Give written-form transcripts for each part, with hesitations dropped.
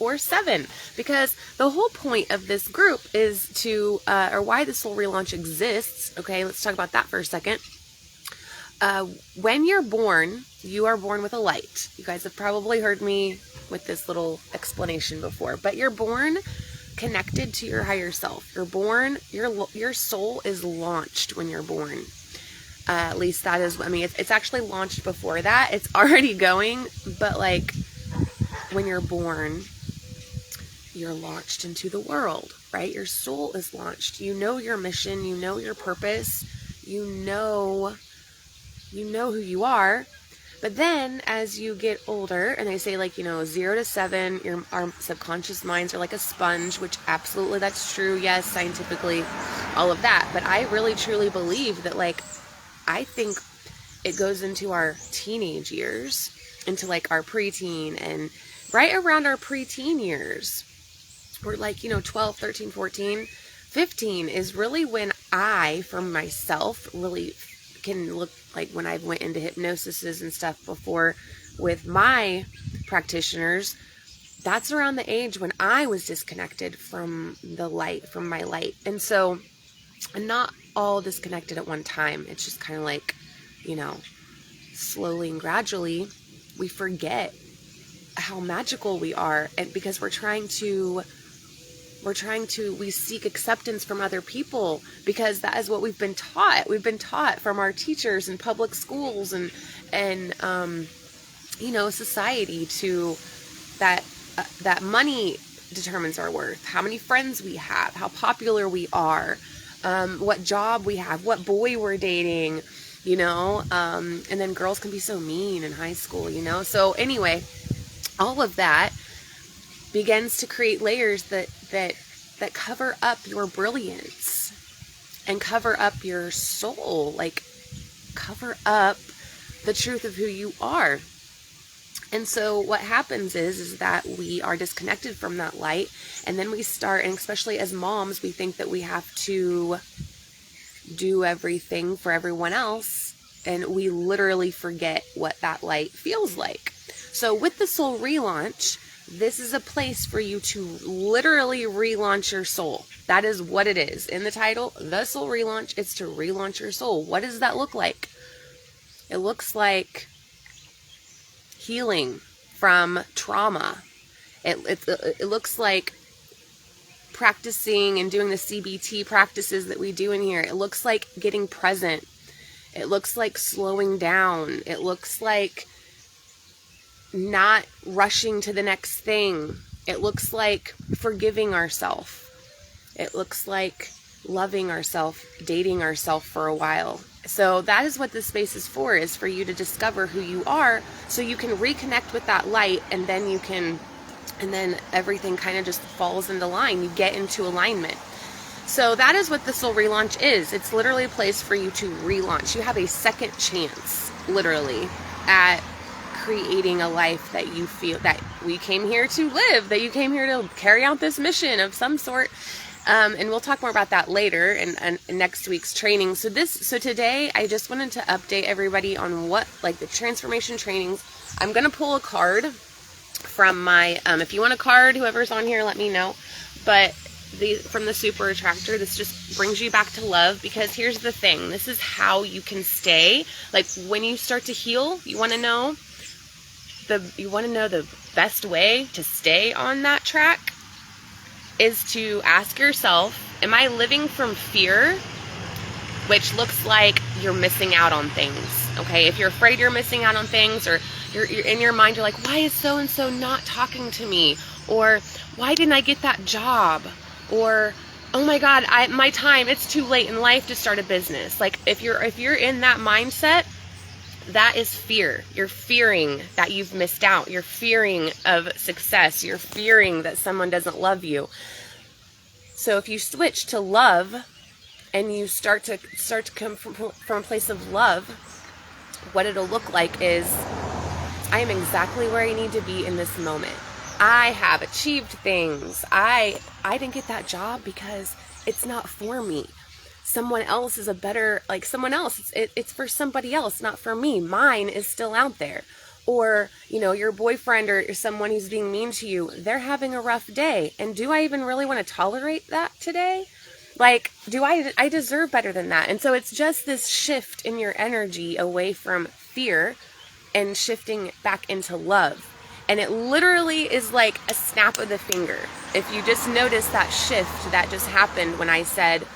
or 7, because the whole point of this group is to, or why the Soul Relaunch exists. Okay, let's talk about that for a second. When you're born, you are born with a light. You guys have probably heard me with this little explanation before, but you're born connected to your higher self. You're born, your soul is launched when you're born. At least that is, I mean, it's actually launched before that. It's already going, but like when you're born, you're launched into the world, right? Your soul is launched. You know your mission, you know your purpose, you know who you are. But then as you get older, and they say like, 0 to 7, our subconscious minds are like a sponge, which absolutely that's true. Yes, scientifically, all of that. But I really truly believe that, like, I think it goes into our teenage years, into like our preteen, and right around our preteen years, we're like, 12, 13, 14, 15 is really when I, for myself, really can look like when I went into hypnosis and stuff before with my practitioners. That's around the age when I was disconnected from the light, from my light. And so I'm not all disconnected at one time. It's just kind of like, slowly and gradually we forget how magical we are. And because we seek acceptance from other people, because that is what we've been taught. We've been taught from our teachers in public schools and society to that money determines our worth, how many friends we have, how popular we are, what job we have, what boy we're dating, and then girls can be so mean in high school, So anyway, all of that begins to create layers that cover up your brilliance and cover up your soul, like cover up the truth of who you are. And so what happens is that we are disconnected from that light, and then we start, and especially as moms, we think that we have to do everything for everyone else, and we literally forget what that light feels like. So with the Soul Relaunch, this is a place for you to literally relaunch your soul. That is what it is. In the title, The Soul Relaunch, it's to relaunch your soul. What does that look like? It looks like healing from trauma. It looks like practicing and doing the CBT practices that we do in here. It looks like getting present. It looks like slowing down. It looks like not rushing to the next thing. It looks like forgiving ourselves. It looks like loving ourselves, dating ourselves for a while. So that is what this space is for you to discover who you are, so you can reconnect with that light, and then everything kind of just falls into line. You get into alignment. So that is what the Soul Relaunch is. It's literally a place for you to relaunch. You have a second chance, literally, at creating a life that you feel that we came here to live, that you came here to carry out this mission of some sort. And we'll talk more about that later in next week's training. So today I just wanted to update everybody on what, like, the transformation trainings. I'm going to pull a card from my, if you want a card, whoever's on here, let me know. But from the Super Attractor, this just brings you back to love, because here's the thing. This is how you can stay. Like, when you start to heal, you want to know the best way to stay on that track is to ask yourself, am I living from fear? Which looks like you're missing out on things. Okay, if you're afraid you're missing out on things, or you're in your mind, you're like, why is so-and-so not talking to me? Or why didn't I get that job? Or, oh my God, my time, it's too late in life to start a business. Like, if you're in that mindset, that is fear. You're fearing that you've missed out. You're fearing of success. You're fearing that someone doesn't love you. So if you switch to love, and you start to come from a place of love, what it'll look like is, I am exactly where I need to be in this moment. I have achieved things. I didn't get that job because it's not for me. Someone else is someone else. It's for somebody else, not for me. Mine is still out there. Or, your boyfriend or someone who's being mean to you, they're having a rough day. And do I even really want to tolerate that today? Like, I deserve better than that. And so it's just this shift in your energy away from fear and shifting back into love. And it literally is like a snap of the finger. If you just notice that shift that just happened when I said,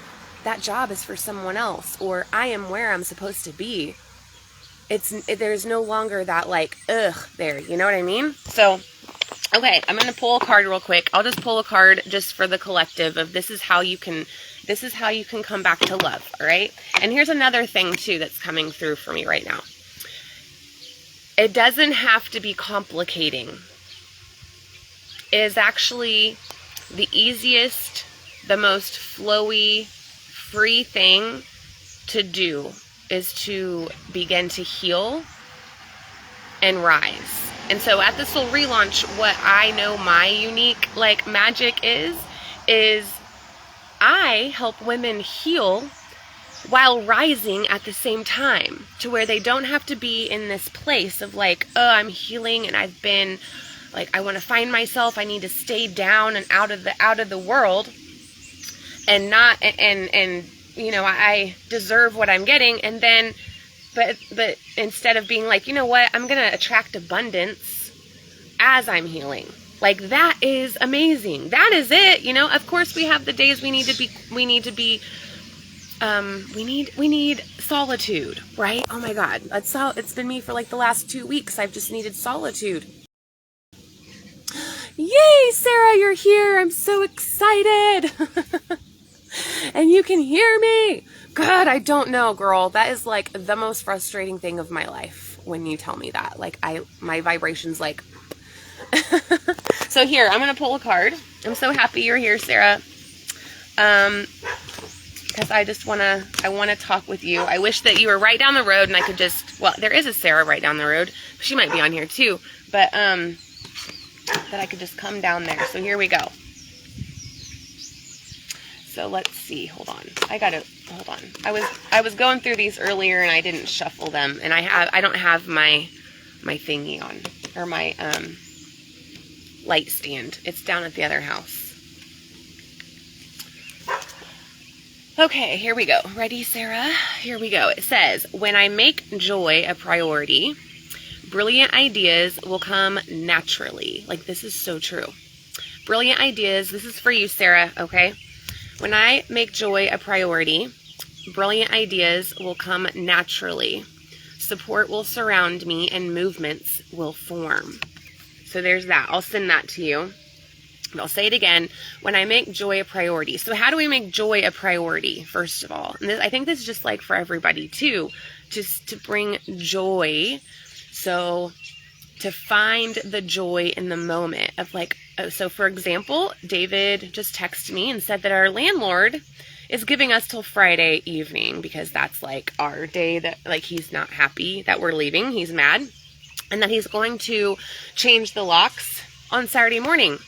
that job is for someone else, or I am where I'm supposed to be. There's no longer that like, ugh, there, you know what I mean? So, okay, I'm going to pull a card real quick. I'll just pull a card just for the collective of this is how you can come back to love, all right? And here's another thing too that's coming through for me right now. It doesn't have to be complicating. It is actually the easiest, the most flowy, free thing to do is to begin to heal and rise. And so at the Soul Relaunch, what I know my unique magic is I help women heal while rising at the same time, to where they don't have to be in this place of I'm healing and I've been I want to find myself, I need to stay down and out of the world and not and I deserve what I'm getting, and then but instead of being what, I'm going to attract abundance as I'm healing. That is amazing. That is it. Of course we have the days we need solitude, right? Oh my God. It's been me for the last 2 weeks. I've just needed solitude. Yay, Sarah, you're here. I'm so excited. And you can hear me. God, I don't know, girl. That is the most frustrating thing of my life when you tell me that. My vibration's So here, I'm going to pull a card. I'm so happy you're here, Sarah. Because I want to talk with you. I wish that you were right down the road and I could there is a Sarah right down the road. She might be on here too, but, that I could just come down there. So here we go. So let's see, hold on. Hold on. I was going through these earlier and I didn't shuffle them, and I don't have my thingy on, or my, light stand. It's down at the other house. Okay, here we go. Ready, Sarah? Here we go. It says, when I make joy a priority, brilliant ideas will come naturally. This is so true. Brilliant ideas. This is for you, Sarah, okay? When I make joy a priority, brilliant ideas will come naturally. Support will surround me and movements will form. So there's that. I'll send that to you. I'll say it again. When I make joy a priority. So how do we make joy a priority, first of all? And I think this is just for everybody too. Just to bring joy. So to find the joy in the moment of so for example, David just texted me and said that our landlord is giving us till Friday evening because that's our day that he's not happy that we're leaving. He's mad. And that he's going to change the locks on Saturday morning.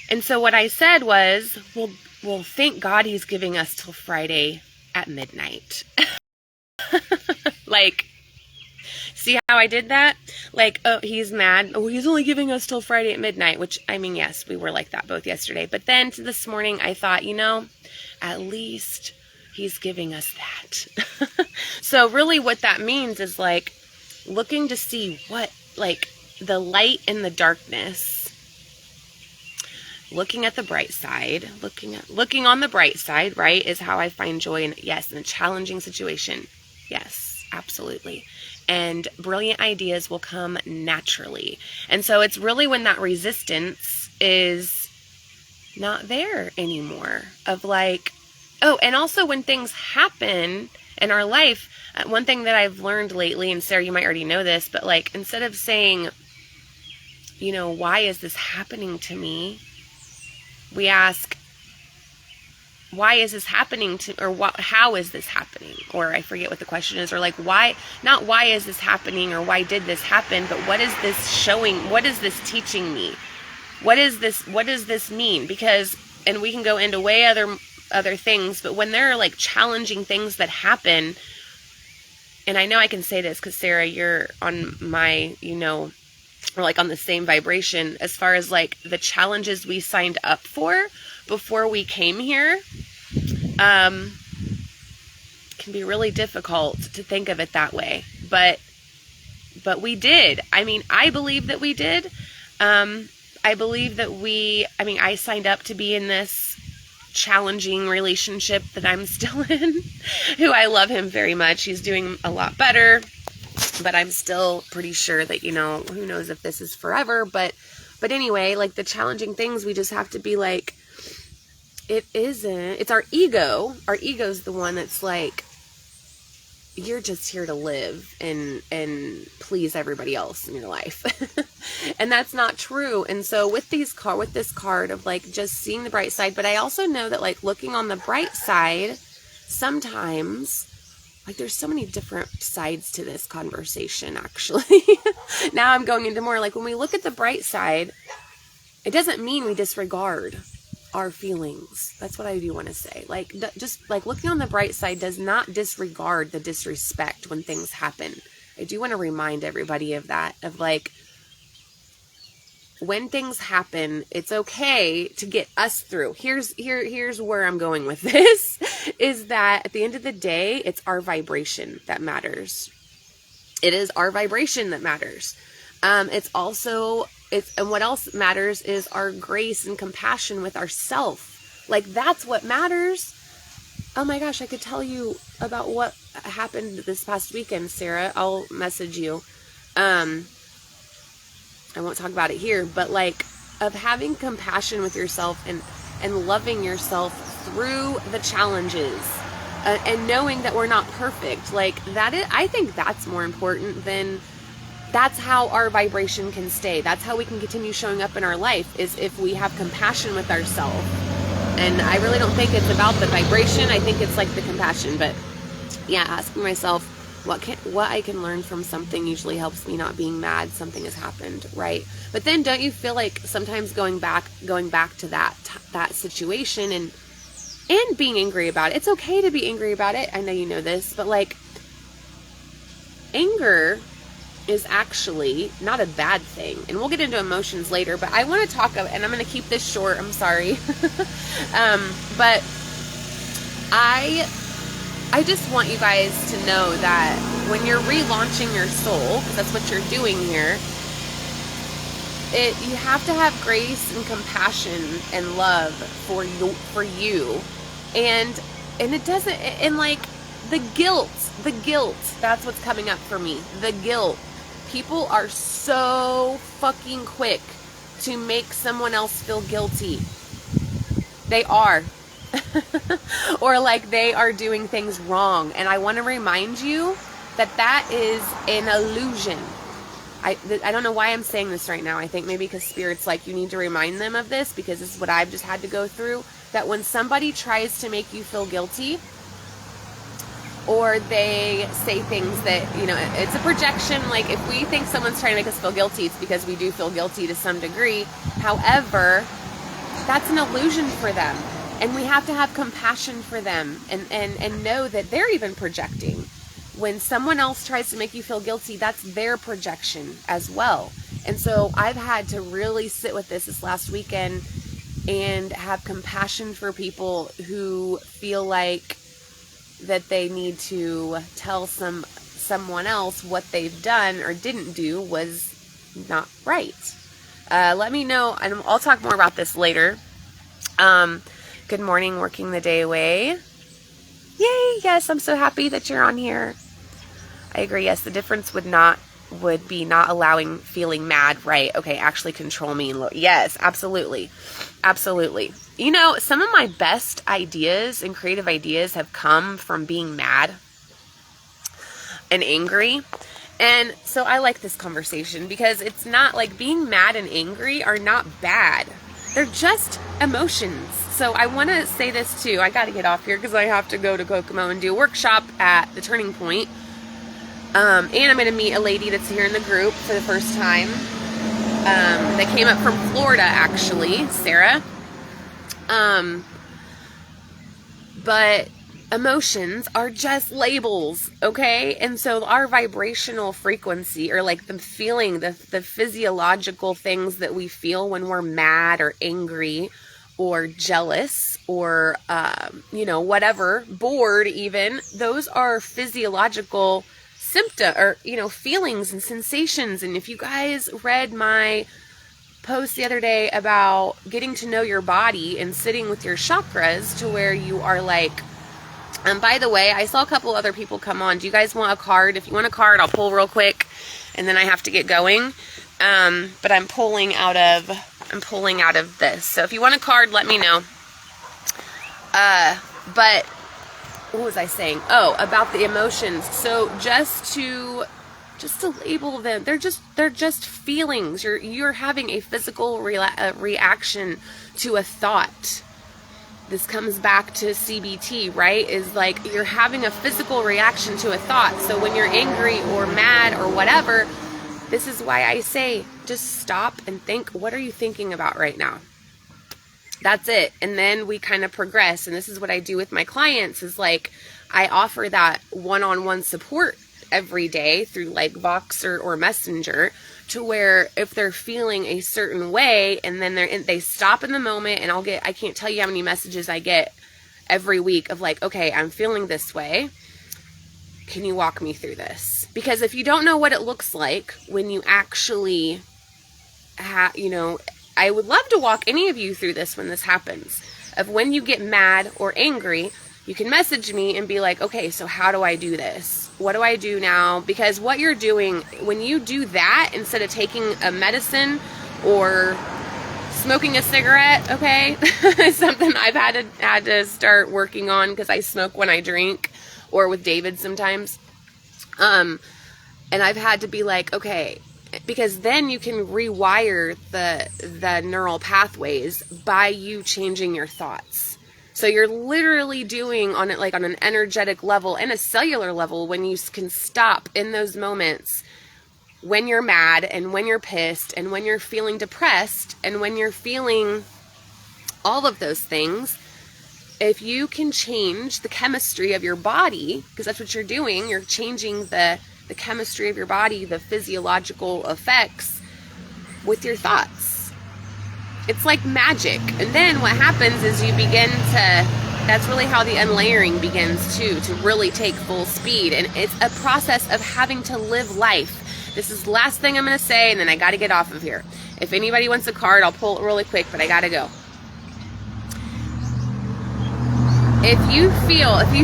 And so what I said was, well, thank God he's giving us till Friday at midnight. See how I did that? Oh, he's mad. Oh, he's only giving us till Friday at midnight, which, yes, we were like that both yesterday. But then this morning I thought, at least he's giving us that. So really what that means is looking to see what, the light in the darkness, looking at the bright side, looking on the bright side, right, is how I find joy in a challenging situation. Yes, absolutely. And brilliant ideas will come naturally. And so it's really when that resistance is not there anymore of oh, and also when things happen in our life, one thing that I've learned lately, and Sarah, you might already know this, but instead of saying, why is this happening to me? We ask, why is this happening to, or how is this happening? Or I forget what the question is, or why, not why is this happening or why did this happen, but what is this showing? What is this teaching me? What does this mean? Because, and we can go into way other things, but when there are challenging things that happen and I know I can say this because Sarah, you're on my, we're like on the same vibration as far as like the challenges we signed up for before we came here, can be really difficult to think of it that way. But we did. I mean, I believe that we did. I believe that I signed up to be in this challenging relationship that I'm still in, who I love him very much. He's doing a lot better, but I'm still pretty sure that, who knows if this is forever, but anyway, like the challenging things, we just have to be like, it isn't, it's our ego. Our ego's the one that's like, you're just here to live and please everybody else in your life. And that's not true. And so with this card of like just seeing the bright side, but I also know that like looking on the bright side, sometimes like there's so many different sides to this conversation actually. Now I'm going into more like when we look at the bright side, it doesn't mean we disregard our feelings. That's what I do want to say. Like, just like looking on the bright side does not disregard the disrespect when things happen. I do want to remind everybody of that, of like, when things happen, it's okay to get us through. Here's where I'm going with this, is that at the end of the day, it's our vibration that matters. It is our vibration that matters. And what else matters is our grace and compassion with ourself. Like, that's what matters. Oh my gosh, I could tell you about what happened this past weekend, Sarah. I'll message you. I won't talk about it here, but like, of having compassion with yourself and loving yourself through the challenges, and knowing that we're not perfect. Like, I think that's more important than... That's how our vibration can stay. That's how we can continue showing up in our life, is if we have compassion with ourselves. And I really don't think it's about the vibration. I think it's like the compassion. But yeah, asking myself what I can learn from something usually helps me not being mad something has happened, right? But then don't you feel like sometimes going back to that situation and being angry about it. It's okay to be angry about it. I know you know this, but like, anger is actually not a bad thing. And we'll get into emotions later, but I want to talk about, and I'm going to keep this short, I'm sorry. But I just want you guys to know that when you're relaunching your soul, because that's what you're doing here, you have to have grace and compassion and love for you. And it doesn't, and like the guilt, that's what's coming up for me. The guilt. People are so fucking quick to make someone else feel guilty. They are. Or like they are doing things wrong. And I want to remind you that is an illusion. I don't know why I'm saying this right now. I think maybe because Spirit's like, you need to remind them of this, because this is what I've just had to go through. That when somebody tries to make you feel guilty, or they say things that, it's a projection. Like, if we think someone's trying to make us feel guilty, it's because we do feel guilty to some degree. However, that's an illusion for them. And we have to have compassion for them and know that they're even projecting. When someone else tries to make you feel guilty, that's their projection as well. And so I've had to really sit with this last weekend and have compassion for people who feel like that they need to tell someone else what they've done or didn't do was not right. Let me know, and I'll talk more about this later. Good morning, working the day away. Yay, yes, I'm so happy that you're on here. I agree, yes, the difference would be not allowing feeling mad, right? Okay, actually control me. Yes, absolutely. Absolutely. Some of my best ideas and creative ideas have come from being mad and angry. And so I like this conversation, because it's not like being mad and angry are not bad. They're just emotions. So I want to say this too. I got to get off here because I have to go to Kokomo and do a workshop at the Turning Point. And I'm going to meet a lady that's here in the group for the first time. That came up from Florida, actually, Sarah. But emotions are just labels, okay? And so our vibrational frequency, or like the feeling, the physiological things that we feel when we're mad or angry or jealous or, whatever, bored even, those are physiological symptom or, feelings and sensations. And if you guys read my post the other day about getting to know your body and sitting with your chakras to where you are like, by the way, I saw a couple other people come on. Do you guys want a card? If you want a card, I'll pull real quick and then I have to get going. But I'm pulling out of this. So if you want a card, let me know. But what was I saying? Oh, about the emotions. So just to label them, they're just feelings. You're having a physical reaction to a thought. This comes back to CBT, right? Is like you're having a physical reaction to a thought. So when you're angry or mad or whatever, this is why I say just stop and think, what are you thinking about right now? That's it. And then we kind of progress. And this is what I do with my clients is like I offer that one-on-one support every day through like Voxer or Messenger, to where if they're feeling a certain way and then they stop in the moment, and I can't tell you how many messages I get every week of like, okay, I'm feeling this way. Can you walk me through this? Because if you don't know what it looks like when you actually I would love to walk any of you through this when this happens, of when you get mad or angry, you can message me and be like, okay, so how do I do this? What do I do now? Because what you're doing, when you do that, instead of taking a medicine or smoking a cigarette, okay, something I've had to start working on because I smoke when I drink, or with David sometimes. And I've had to be like, okay, because then you can rewire the neural pathways by you changing your thoughts. So you're literally doing on an energetic level and a cellular level, when you can stop in those moments when you're mad and when you're pissed and when you're feeling depressed and when you're feeling all of those things. If you can change the chemistry of your body, because that's what you're doing, you're changing the chemistry of your body, the physiological effects with your thoughts. It's like magic. And then what happens is you begin to, that's really how the unlayering begins too, to really take full speed. And it's a process of having to live life. This is the last thing I'm going to say, and then I got to get off of here. If anybody wants a card, I'll pull it really quick, but I got to go. If you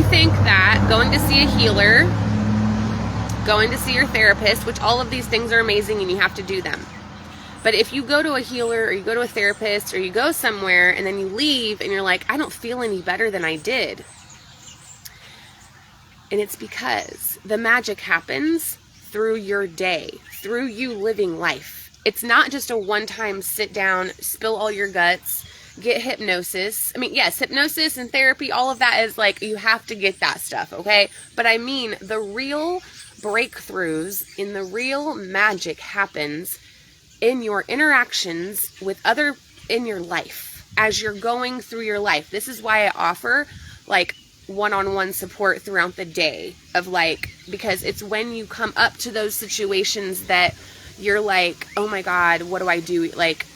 think that going to see a healer, going to see your therapist, which all of these things are amazing and you have to do them. But if you go to a healer or you go to a therapist or you go somewhere and then you leave and you're like, I don't feel any better than I did. And it's because the magic happens through your day, through you living life. It's not just a one-time sit down, spill all your guts, get hypnosis. I mean, yes, hypnosis and therapy, all of that is like, you have to get that stuff, okay? But I mean, the real breakthroughs in the real magic happens in your interactions with other in your life as you're going through your life. This is why I offer like one-on-one support throughout the day of like, because it's when you come up to those situations that you're like, oh my God, what do I do? Like,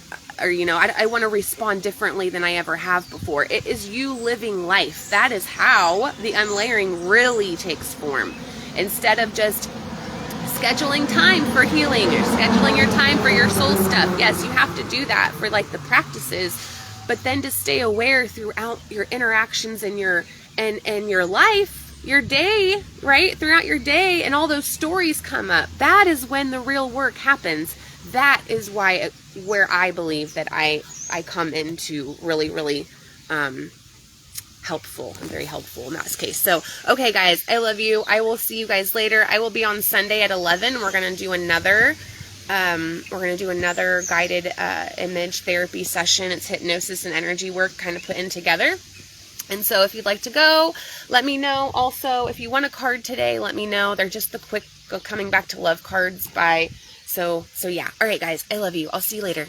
or, I want to respond differently than I ever have before. It is you living life. That is how the unlayering really takes form. Instead of just scheduling time for healing or scheduling your time for your soul stuff. Yes, you have to do that for like the practices, but then to stay aware throughout your interactions and your life, your day, right? Throughout your day, and all those stories come up. That is when the real work happens. That is where I believe that I come into really, really helpful. I'm very helpful in that case. So, okay, guys, I love you. I will see you guys later. I will be on Sunday at 11. We're going to do another guided image therapy session. It's hypnosis and energy work kind of put in together. And so if you'd like to go, let me know. Also, if you want a card today, let me know. They're just the quick coming back to love cards by. So yeah. All right, guys, I love you. I'll see you later.